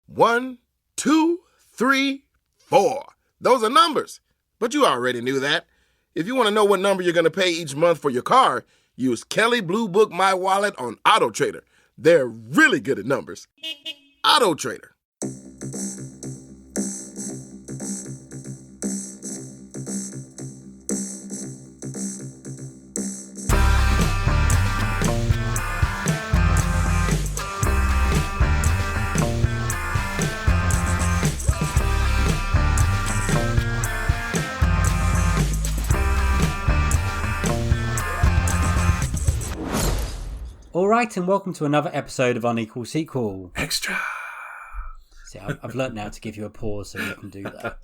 1, 2, 3, 4. Those are numbers, but you already knew that. If you want to know what number you're going to pay each month for your car, use Kelly Blue Book My Wallet on Auto Trader. They're really good at numbers. Auto Trader. All right, and welcome to another episode of Unequal Sequel. Extra. See, I've learnt now to give you a pause so you can do that.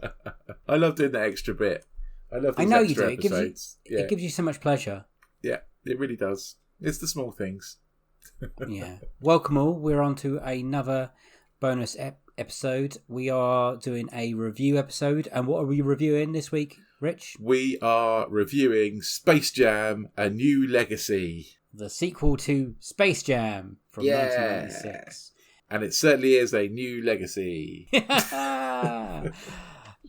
I love doing that extra bit. I love these I know you extra do. episodes. It gives you so much pleasure. Yeah, it really does. It's the small things. Yeah. Welcome all. We're on to another bonus episode. We are doing a review episode. And what are we reviewing this week, Rich? We are reviewing Space Jam: A New Legacy. The sequel to Space Jam from 1996. And it certainly is a new legacy.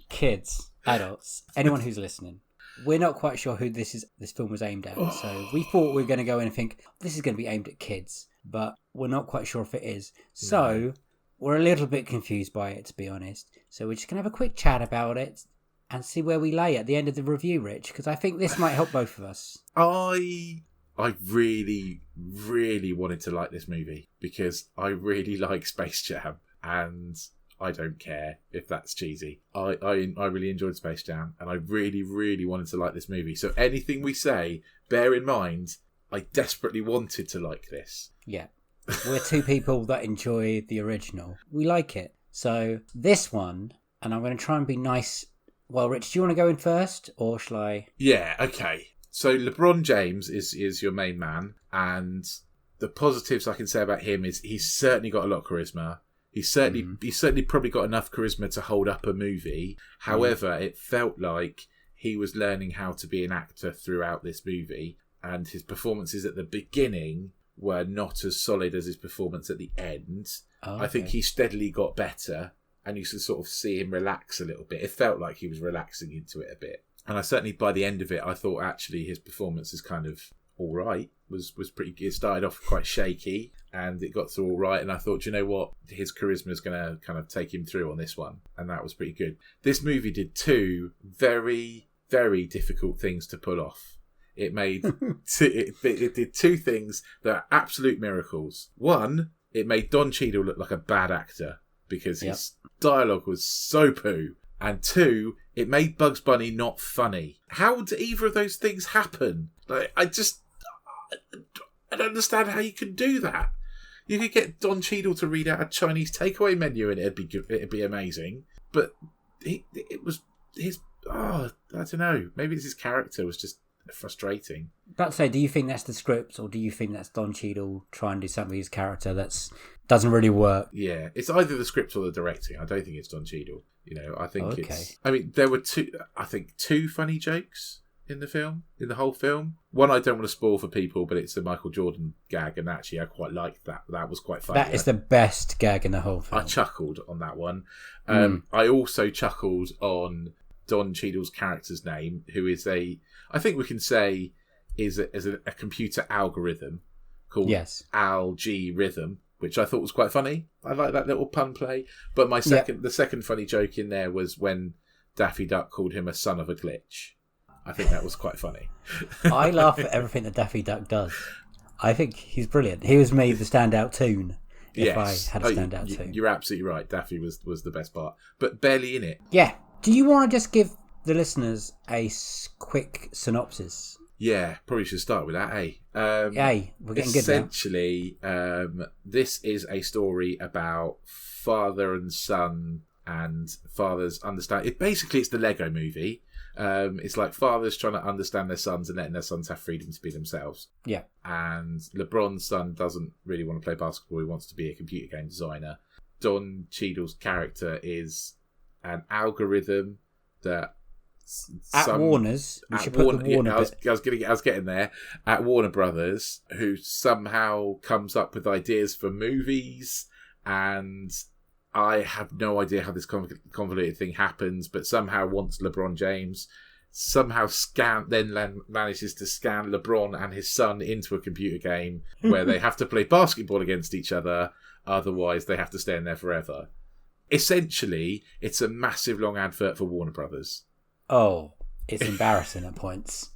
Kids, adults, anyone who's listening. We're not quite sure who this film was aimed at. So we thought we were going to go in and think, this is going to be aimed at kids. But we're not quite sure if it is. So we're a little bit confused by it, to be honest. So we're just going to have a quick chat about it and see where we lay at the end of the review, Rich. Because I think this might help both of us. I really, really wanted to like this movie because I really like Space Jam and I don't care if that's cheesy. I really enjoyed Space Jam and I really, really wanted to like this movie. So anything we say, bear in mind, I desperately wanted to like this. Yeah. We're two people that enjoy the original. We like it. So this one, and I'm going to try and be nice. Well, Rich, do you want to go in first or shall I? Yeah, okay. So LeBron James is your main man, and the positives I can say about him is he's certainly got a lot of charisma. He's certainly probably got enough charisma to hold up a movie. However, it felt like he was learning how to be an actor throughout this movie, and his performances at the beginning were not as solid as his performance at the end. Oh, okay. I think he steadily got better, and you could sort of see him relax a little bit. It felt like he was relaxing into it a bit. And I certainly, by the end of it, I thought actually his performance is kind of all right. Was pretty good. It started off quite shaky and it got through all right. And I thought, you know what? His charisma is going to kind of take him through on this one. And that was pretty good. This movie did two very, very difficult things to pull off. It made it did two things that are absolute miracles. One, it made Don Cheadle look like a bad actor because his dialogue was so poo. And two, it made Bugs Bunny not funny. How do either of those things happen? Like, I don't understand how you can do that. You could get Don Cheadle to read out a Chinese takeaway menu and it'd be amazing. But it was his. I don't know. Maybe his character was just frustrating. But say, do you think that's the script, or do you think that's Don Cheadle trying to do something with his character that's doesn't really work? Yeah, it's either the script or the directing. I don't think it's Don Cheadle. You know, I think it's... I mean, there were two funny jokes in the whole film. One I don't want to spoil for people, but it's the Michael Jordan gag, and actually I quite liked that. That was quite funny. That is the best gag in the whole film. I chuckled on that one. I also chuckled on Don Cheadle's character's name, who is I think we can say is a computer algorithm called Algorithm, which I thought was quite funny. I like that little pun play. But the second funny joke in there was when Daffy Duck called him a son of a glitch. I think that was quite funny. I laugh at everything that Daffy Duck does. I think he's brilliant. He was made the standout tune. If I had a standout tune. You're absolutely right. Daffy was the best part, but barely in it. Yeah. Do you want to just give the listeners a quick synopsis? Yeah, probably should start with that, eh? We're getting good now. Essentially, this is a story about father and son and fathers understand. It's the Lego movie. It's like fathers trying to understand their sons and letting their sons have freedom to be themselves. Yeah. And LeBron's son doesn't really want to play basketball. He wants to be a computer game designer. Don Cheadle's character is an algorithm that Warner's. We should put the Warner bit. I was getting there. At Warner Brothers, who somehow comes up with ideas for movies, and I have no idea how this convoluted thing happens, but somehow once LeBron James somehow manages to scan LeBron and his son into a computer game where they have to play basketball against each other, otherwise they have to stay in there forever. Essentially, it's a massive long advert for Warner Brothers. Oh, it's embarrassing at points,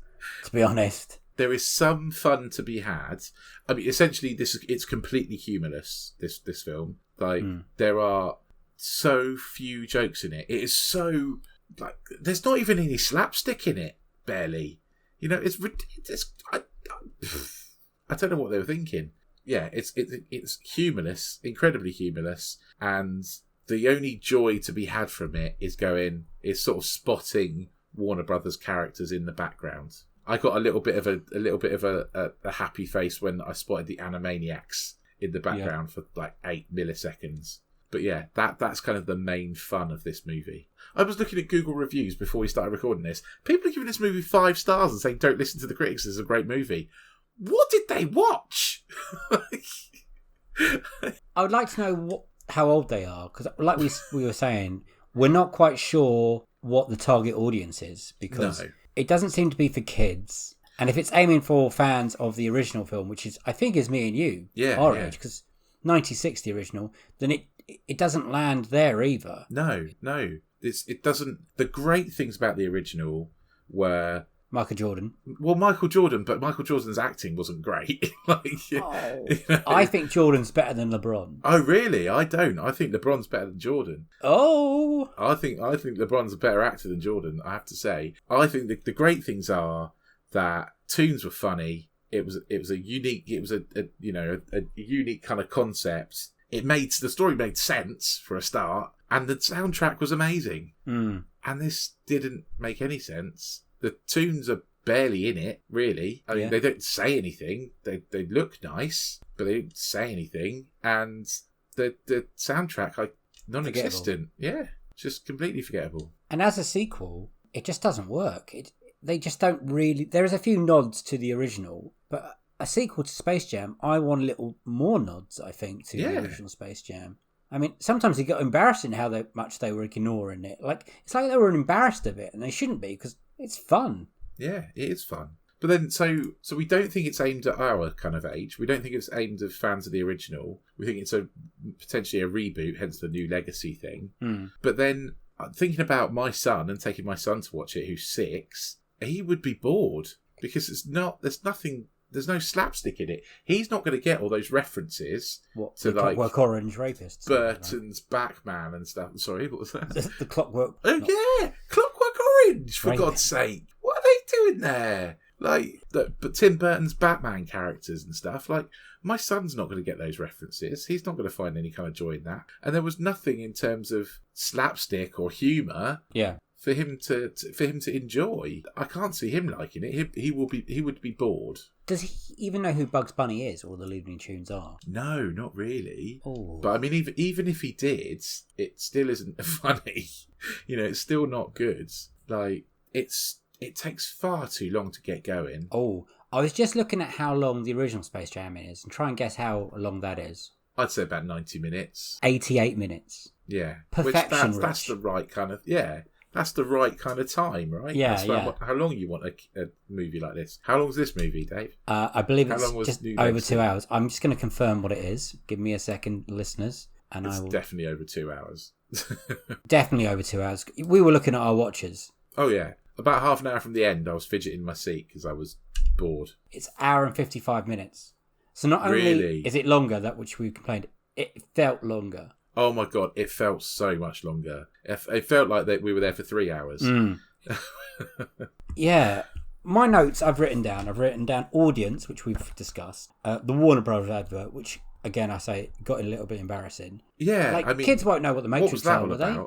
to be honest. There is some fun to be had. I mean, essentially, it's completely humorless, this film. Like, there are so few jokes in it. It is so... like, there's not even any slapstick in it, barely. You know, it's I don't know what they were thinking. Yeah, it's humorless, incredibly humorless, and the only joy to be had from it is sort of spotting Warner Brothers characters in the background. I got a little bit of a happy face when I spotted the Animaniacs in the background for like 8 milliseconds. But yeah, that's kind of the main fun of this movie. I was looking at Google reviews before we started recording this. People are giving this movie 5 stars and saying, don't listen to the critics, it's a great movie. What did they watch? I would like to know how old they are, because like we were saying, we're not quite sure what the target audience is, because it doesn't seem to be for kids. And if it's aiming for fans of the original film, which I think is me and you, our age, because 96 the original, then it doesn't land there either. No. It doesn't. The great things about the original were Michael Jordan. Well, Michael Jordan, but Michael Jordan's acting wasn't great. I think Jordan's better than LeBron. Oh, really? I don't. I think LeBron's better than Jordan. Oh, I think LeBron's a better actor than Jordan, I have to say. I think the great things are that tunes were funny. It was a unique kind of concept. The story made sense for a start, and the soundtrack was amazing. And this didn't make any sense. The tunes are barely in it, really. I mean, they don't say anything. They look nice, but they don't say anything. And the soundtrack, non-existent. Yeah, just completely forgettable. And as a sequel, it just doesn't work. They just don't really... There's a few nods to the original, but a sequel to Space Jam, I want a little more nods, I think, to the original Space Jam. I mean, sometimes it got embarrassing how much they were ignoring it. Like, it's like they were embarrassed of it, and they shouldn't be, because it's fun. Yeah, it is fun. But then, so we don't think it's aimed at our kind of age. We don't think it's aimed at fans of the original. We think it's potentially a reboot, hence the new legacy thing. But then, thinking about my son and taking my son to watch it, who's 6, he would be bored, because there's no slapstick in it. He's not going to get all those references to the Clockwork Orange rapists, Burton's Batman and stuff. Sorry, what was that? The Clockwork. Yeah, Clockwork Orange, for God's sake. What are they doing there? Like, but Tim Burton's Batman characters and stuff. Like, my son's not going to get those references. He's not going to find any kind of joy in that. And there was nothing in terms of slapstick or humour. Yeah. For him to enjoy. I can't see him liking it. He would be bored. Does he even know who Bugs Bunny is or the Looney Tunes are? No, not really. Oh. But I mean, even if he did, it still isn't funny. It's still not good. Like, it takes far too long to get going. Oh, I was just looking at how long the original Space Jam is and try and guess how long that is. I'd say about 90 minutes. 88 minutes. Yeah. Perfection. That's the right kind of... Yeah. That's the right kind of time, right? Yeah, How long you want a movie like this? How long is this movie, Dave? I believe it's just over 2 hours. I'm just going to confirm what it is. Give me a second, listeners. And it's definitely over 2 hours. Definitely over 2 hours. We were looking at our watches. Oh, yeah. About half an hour from the end, I was fidgeting in my seat because I was bored. It's an hour and 55 minutes. So not only is it longer, that which we complained, it felt longer. Oh my God, it felt so much longer. It felt like that we were there for 3 hours. Yeah. My notes I've written down audience, which we've discussed. The Warner Brothers advert, which, again, I say, got a little bit embarrassing. Yeah. Like, kids won't know what the Matrix are, will they?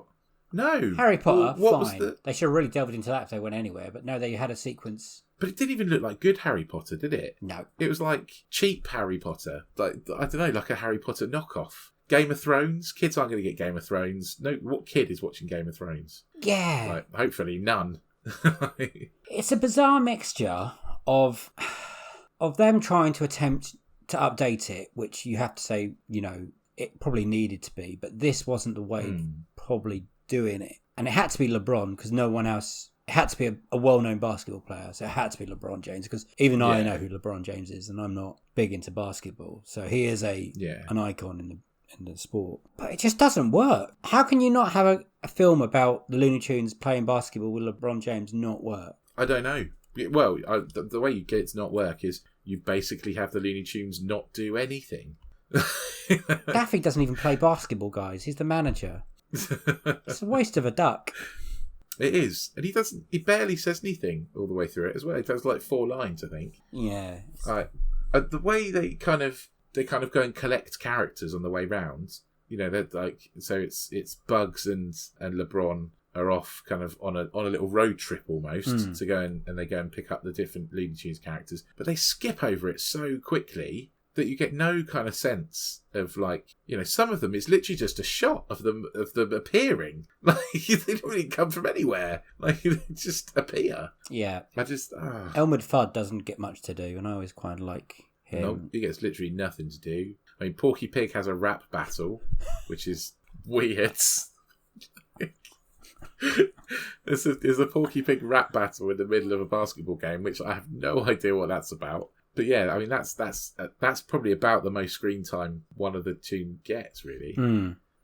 No. Harry Potter, fine. They should have really delved into that if they went anywhere. But no, they had a sequence. But it didn't even look like good Harry Potter, did it? No. It was like cheap Harry Potter. Like, I don't know, like a Harry Potter knockoff. Game of Thrones? Kids aren't going to get Game of Thrones. No, what kid is watching Game of Thrones? Yeah. Like, hopefully none. It's a bizarre mixture of them trying to attempt to update it, which you have to say, it probably needed to be, but this wasn't the way of probably doing it. And it had to be LeBron because no one else. It had to be a well-known basketball player, so it had to be LeBron James because even I know who LeBron James is, and I'm not big into basketball, so he is an icon in the sport. But it just doesn't work. How can you not have a film about the Looney Tunes playing basketball with LeBron James not work? I don't know. Well, the way you get it to not work is you basically have the Looney Tunes not do anything. Daffy doesn't even play basketball, guys. He's the manager. It's a waste of a duck. It is, and he barely says anything all the way through it as well. He does like 4 lines, I think. Yeah. The way they kind of go and collect characters on the way round. You know, they're like, so it's Bugs and LeBron are off kind of on a little road trip almost to go and they go and pick up the different Looney Tunes characters, but they skip over it so quickly that you get no kind of sense of, like, you know, some of them is literally just a shot of them appearing. Like, they don't really come from anywhere. Like, they just appear. Yeah. I just... Elmwood Fudd doesn't get much to do, and I always quite like him. No, he gets literally nothing to do. I mean, Porky Pig has a rap battle, which is weird. There's a Porky Pig rap battle in the middle of a basketball game, which I have no idea what that's about. But yeah, I mean that's probably about the most screen time one of the two gets, really.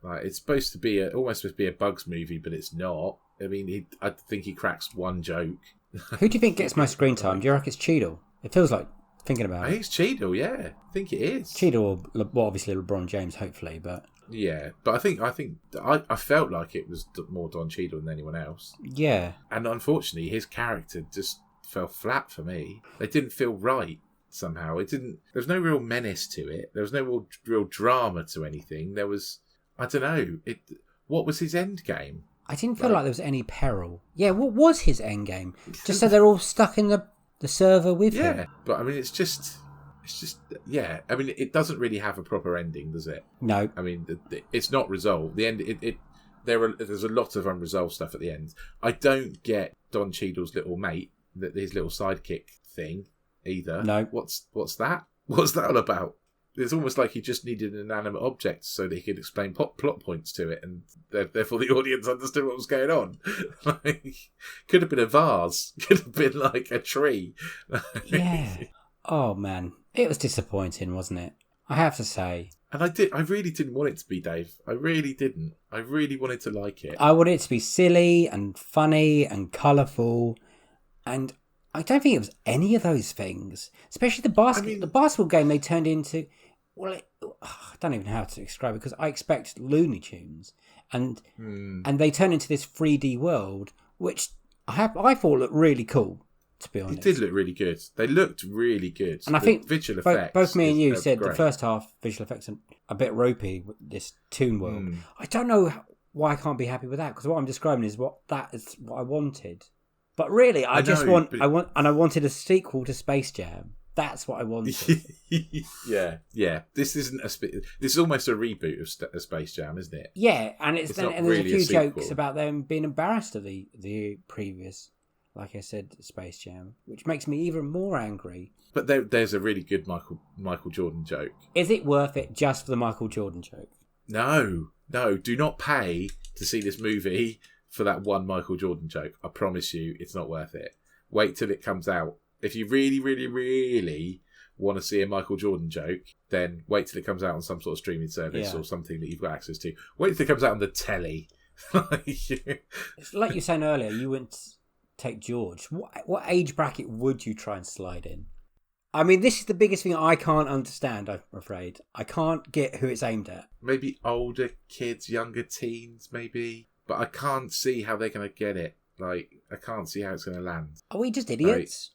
Like, it's supposed to be almost supposed to be a Bugs movie, but it's not. I mean, I think he cracks one joke. Who do you think gets most screen time? Do you reckon it's Cheadle? It feels like, thinking about I think it's Cheadle, yeah. I think it is. Cheadle or obviously LeBron James, hopefully, but yeah. But I think I felt like it was more Don Cheadle than anyone else. Yeah. And unfortunately, his character just fell flat for me. It didn't feel right. Somehow it didn't. There was no real menace to it. There was no real drama to anything. There was, I don't know. What was his end game? I didn't feel like there was any peril. Yeah, what was his end game? Just so they're all stuck in the server with him. Yeah, but I mean, it's just yeah. I mean, it doesn't really have a proper ending, does it? No. I mean, it's not resolved. The end. There's a lot of unresolved stuff at the end. I don't get Don Cheadle's little mate, his little sidekick thing. Either. No. What's that? What's that all about? It's almost like he just needed an inanimate object so that he could explain plot points to it, and therefore the audience understood what was going on. Like, could have been a vase. Could have been like a tree. Yeah. Oh man, it was disappointing, wasn't it? I have to say. And I really didn't want it to be, Dave. I really didn't. I really wanted to like it. I wanted it to be silly and funny and colourful, and I don't think it was any of those things. Especially the basketball game they turned into. Well, I don't even know how to describe it because I expect Looney Tunes, and they turn into this 3D world, which I thought looked really cool. To be honest, it did look really good. They looked really good, and I think visual effects. Both me and you said great. The first half visual effects are a bit ropey. With this toon world, I don't know why I can't be happy with that because what I'm describing is what I wanted. But really, I wanted a sequel to Space Jam. That's what I wanted. yeah. This isn't this is almost a reboot of Space Jam, isn't it? Yeah, and there's really a few a jokes about them being embarrassed of the previous, like I said, Space Jam, which makes me even more angry. But there's a really good Michael Jordan joke. Is it worth it just for the Michael Jordan joke? No. Do not pay to see this movie for that one Michael Jordan joke. I promise you, it's not worth it. Wait till it comes out. If you really, really, really want to see a Michael Jordan joke, then wait till it comes out on some sort of streaming service or something that you've got access to. Wait till it comes out on the telly. It's like you were saying earlier, you wouldn't take George. What age bracket would you try and slide in? I mean, this is the biggest thing I can't understand, I'm afraid. I can't get who it's aimed at. Maybe older kids, younger teens, maybe. But I can't see how they're going to get it. Like, I can't see how it's going to land. Are we just idiots?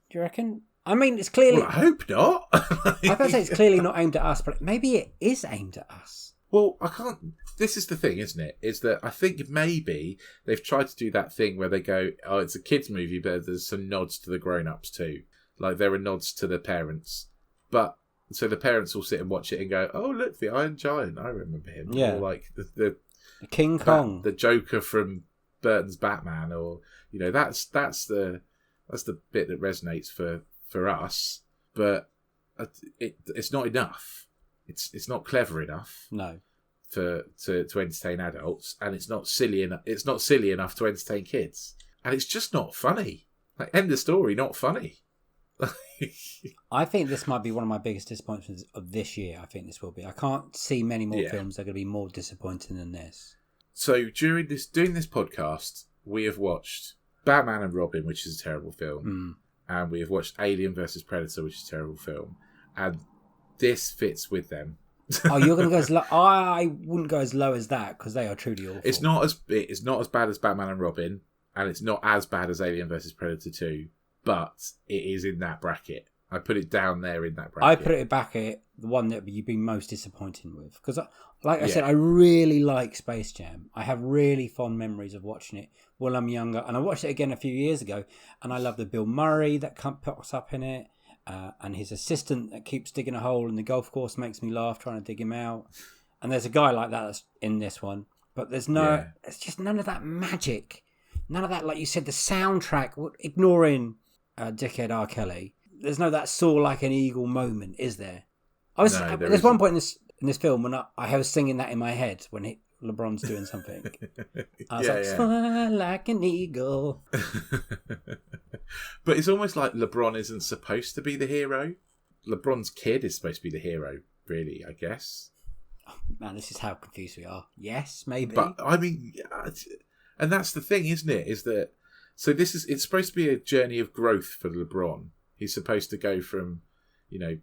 Do you reckon? I mean, it's clearly... Well, I hope not. I was going to say it's clearly not aimed at us, but maybe it is aimed at us. Well, I can't... This is the thing, isn't it? Is that I think maybe they've tried to do that thing where they go, oh, it's a kids' movie, but there's some nods to the grown-ups too. Like, there are nods to the parents. But, so the parents will sit and watch it and go, oh, look, the Iron Giant. I remember him. Yeah. Or like the King Kong. The Joker from Burton's Batman. Or, you know, that's the bit that resonates for us. But it's not enough. It's not clever enough. No. To entertain adults, and it's not silly enough. It's not silly enough to entertain kids, and it's just not funny. Like, end of story, not funny. I think this might be one of my biggest disappointments of this year. I think this will be. I can't see many more films that are going to be more disappointing than this. So doing this podcast, we have watched Batman and Robin, which is a terrible film, and we have watched Alien versus Predator, which is a terrible film, and this fits with them. Oh, you're going to go as low? I wouldn't go as low as that because they are truly awful. It's not as bad as Batman and Robin, and it's not as bad as Alien versus Predator 2, but it is in that bracket. I put it down there in that bracket. I put it back at the one that you've been most disappointed with because, like I said, I really like Space Jam. I have really fond memories of watching it while I'm younger, and I watched it again a few years ago, and I love the Bill Murray that pops up in it. And his assistant that keeps digging a hole in the golf course makes me laugh trying to dig him out. And there's a guy like that that's in this one. But there's it's just none of that magic. None of that, like you said, the soundtrack, ignoring dickhead R. Kelly. There's no that soar like an eagle moment, is there? There's one point in this film when I was singing that in my head when LeBron's doing something. I was fly like an eagle. But it's almost like LeBron isn't supposed to be the hero. LeBron's kid is supposed to be the hero, really, I guess. Oh, man, this is how confused we are. Yes, maybe. But, I mean, and that's the thing, isn't it? Is that, so it's supposed to be a journey of growth for LeBron. He's supposed to go from,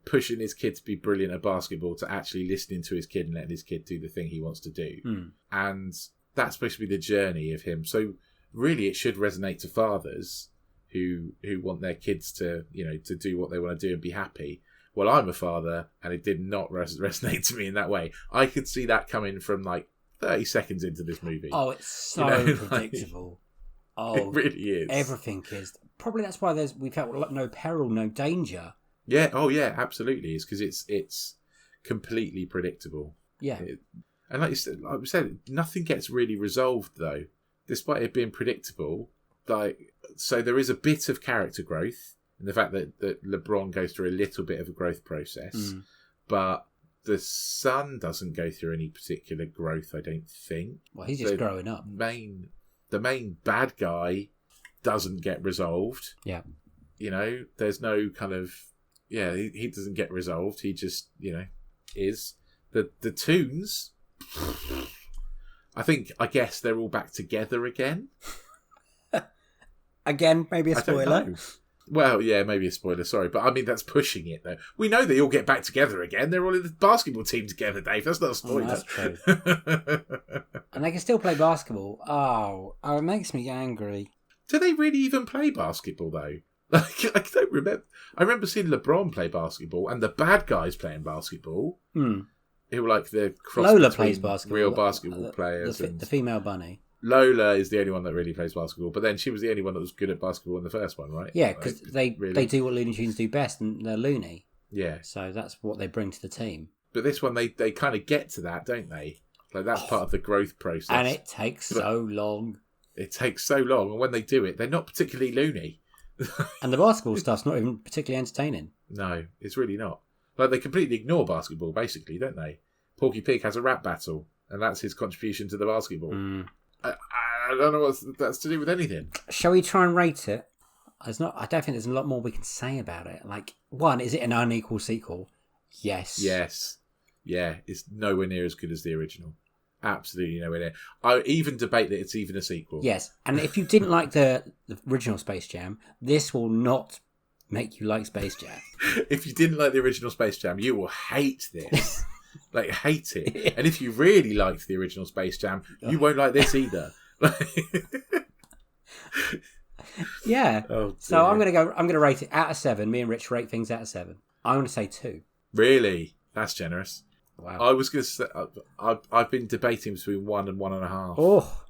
pushing his kid to be brilliant at basketball to actually listening to his kid and letting his kid do the thing he wants to do. And that's supposed to be the journey of him. So really it should resonate to fathers who want their kids to, to do what they want to do and be happy. Well, I'm a father and it did not resonate to me in that way. I could see that coming from like 30 seconds into this movie. Oh, it's so predictable. It really is. Everything is. Probably that's why we felt no peril, no danger. Yeah. Oh, yeah. Absolutely. It's because it's completely predictable. Yeah. And like we said, nothing gets really resolved though, despite it being predictable. So there is a bit of character growth in the fact that LeBron goes through a little bit of a growth process, but the son doesn't go through any particular growth. I don't think. Well, he's just growing up. The main bad guy doesn't get resolved. Yeah. There's no kind of. Yeah, he doesn't get resolved. He just, is. The Toons, I guess they're all back together again. Again, maybe a spoiler. Well, yeah, maybe a spoiler, sorry. But I mean, that's pushing it, though. We know they all get back together again. They're all in the basketball team together, Dave. That's not a spoiler. That's true. And they can still play basketball. Oh, it makes me angry. Do they really even play basketball, though? I don't remember. I remember seeing LeBron play basketball and the bad guys playing basketball. Who were like the cross Lola plays basketball. Real basketball players. The female bunny. Lola is the only one that really plays basketball, but then she was the only one that was good at basketball in the first one, right? Yeah, because they do what Looney Tunes do best, and they're loony. Yeah. So that's what they bring to the team. But this one, they kind of get to that, don't they? Like that's part of the growth process. And it takes so long. It takes so long, and when they do it, they're not particularly loony. And the basketball stuff's not even particularly entertaining. No, it's really not. Like they completely ignore basketball, basically, don't they? Porky Pig has a rap battle, and that's his contribution to the basketball. I don't know what that's to do with anything. Shall we try and rate it? I don't think there's a lot more we can say about it. Like, one, is it an unequal sequel? Yes. Yes. Yeah, it's nowhere near as good as the original. Absolutely nowhere near. I even debate that it's even a sequel. Yes, and if you didn't like the original Space Jam, this will not make you like Space Jam. If you didn't like the original Space Jam, you will hate this. Like, hate it. And if you really liked the original Space Jam, you won't like this either. Yeah. Oh, so I'm gonna rate it out of 7. Me and Rich rate things out of 7. I'm gonna say 2. Really? That's generous. Wow. I was gonna say I've been debating between 1 and 1.5. Oh,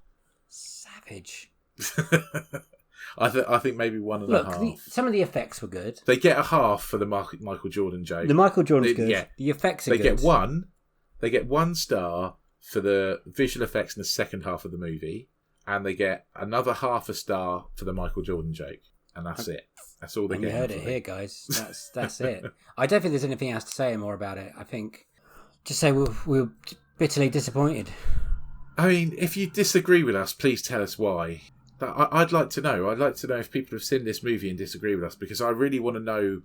savage. I think maybe 1.5. Look, some of the effects were good. They get a half for the Michael Jordan joke. The Michael Jordan's good. Yeah. The effects are good. They get 1 star for the visual effects in the second half of the movie, and they get another half a star for the Michael Jordan joke, and that's it. That's all they get. You heard it here, guys. That's it. I don't think there's anything else to say more about it. I think Just say we're bitterly disappointed. I mean, if you disagree with us, please tell us why. I'd like to know. I'd like to know if people have seen this movie and disagree with us, because I really want to know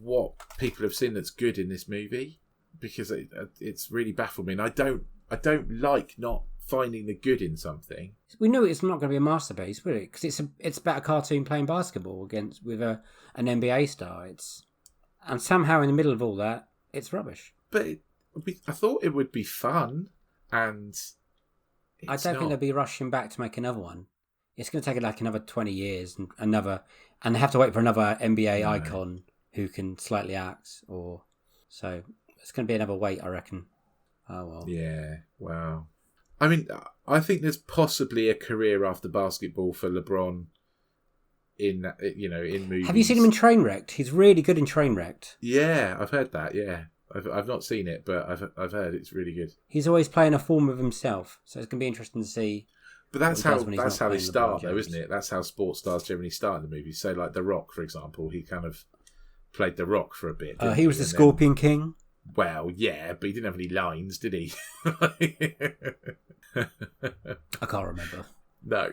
what people have seen that's good in this movie, because it's really baffled me. And I don't like not finding the good in something. We know it's not going to be a masterpiece, will it? Because it's about a cartoon playing basketball with an NBA star. And somehow in the middle of all that, it's rubbish. But I thought it would be fun, and I don't think they'll be rushing back to make another one. It's going to take like another 20 years and they have to wait for another NBA icon who can slightly act, so it's going to be another wait, I reckon. Oh well. Yeah. Wow. I mean, I think there's possibly a career after basketball for LeBron in movies. Have you seen him in Trainwrecked? He's really good in Trainwrecked. Yeah, I've heard that. Yeah, I've not seen it, but I've heard it's really good. He's always playing a form of himself, so it's going to be interesting to see. But that's how they start, though, isn't it? That's how sports stars generally start in the movies. So, like The Rock, for example, he kind of played The Rock for a bit. He was the Scorpion King. Well, yeah, but he didn't have any lines, did he? I can't remember. No,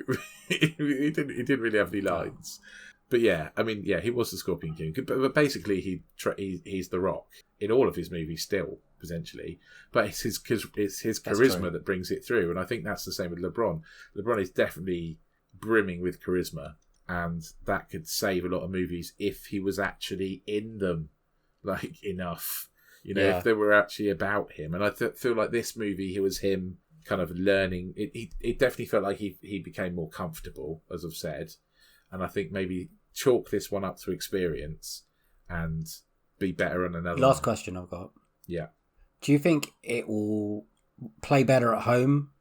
he didn't really have any lines. But yeah, I mean, yeah, he was the Scorpion King. But basically, he's The Rock in all of his movies still, potentially. But it's his charisma that brings it through. And I think that's the same with LeBron. LeBron is definitely brimming with charisma. And that could save a lot of movies if he was actually in them, like, enough. If they were actually about him. And I feel like this movie, it was him kind of learning. It definitely felt like he became more comfortable, as I've said. And I think maybe chalk this one up to experience and be better on another Last one. question I've got. Yeah. Do you think it will play better at home,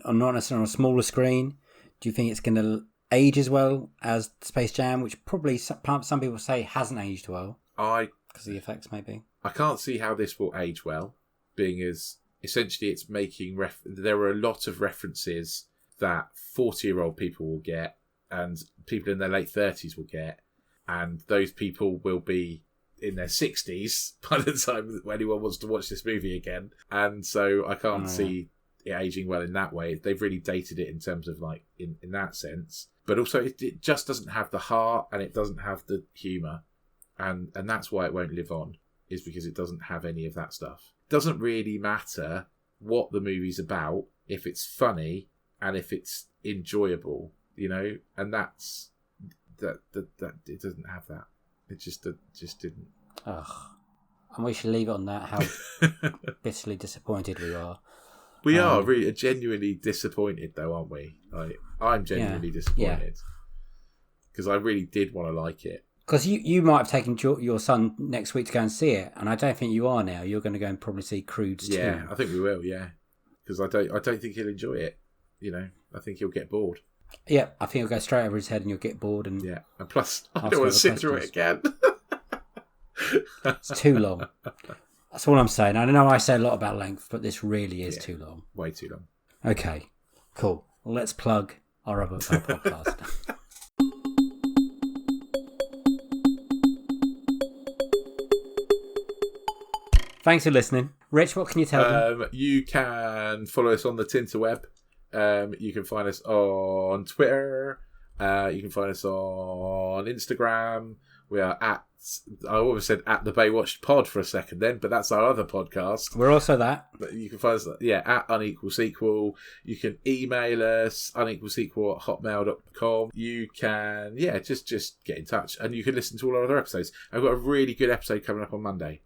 or not necessarily on a smaller screen? Do you think it's going to age as well as Space Jam, which probably some people say hasn't aged well? Because of the effects, maybe. I can't see how this will age well, being as essentially it's making there are a lot of references that 40-year-old people will get and people in their late 30s will get, and those people will be in their 60s by the time anyone wants to watch this movie again. And so I can't see it aging well in that way. They've really dated it in terms of like in that sense. But also it just doesn't have the heart and it doesn't have the humour. And that's why it won't live on, is because it doesn't have any of that stuff. It doesn't really matter what the movie's about if it's funny and if it's enjoyable, and that's that it doesn't have that. It just didn't. Ugh. And we should leave it on that, how bitterly disappointed we are. We are really genuinely disappointed, though, aren't we? Like, I'm genuinely disappointed because I really did want to like it. Because you might have taken your son next week to go and see it, and I don't think you are now. You're going to go and probably see Croods too. Yeah, I think we will. Yeah, because I don't think he'll enjoy it. I think he'll get bored. Yeah, I think he'll go straight over his head, and you'll get bored. And plus, I don't want to sit through it again. It's too long. That's all I'm saying. I know I say a lot about length, but this really is too long. Way too long. Okay, cool. Well, let's plug our podcast. Thanks for listening. Rich, what can you tell them? You can follow us on the Tinterweb. You can find us on Twitter. You can find us on Instagram. We are I always said at the Baywatch Pod for a second then, but that's our other podcast. We're also that. But you can find us, at Unequal Sequel. You can email us, unequalsequel@hotmail.com. You can, just get in touch. And you can listen to all our other episodes. I've got a really good episode coming up on Monday.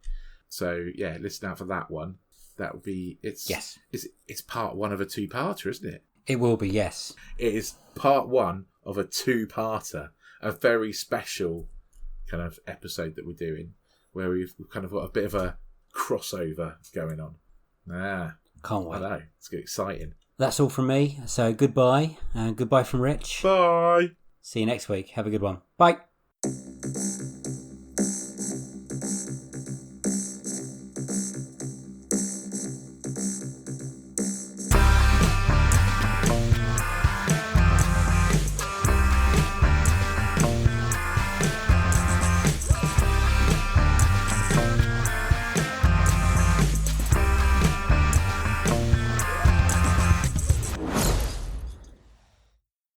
So, listen out for that one. That will be... It's part one of a two-parter, isn't it? It will be, yes. It is part one of a two-parter. A very special kind of episode that we're doing, where we've kind of got a bit of a crossover going on. Can't wait. I know. It's exciting. That's all from me. So, goodbye. And goodbye from Rich. Bye. See you next week. Have a good one. Bye.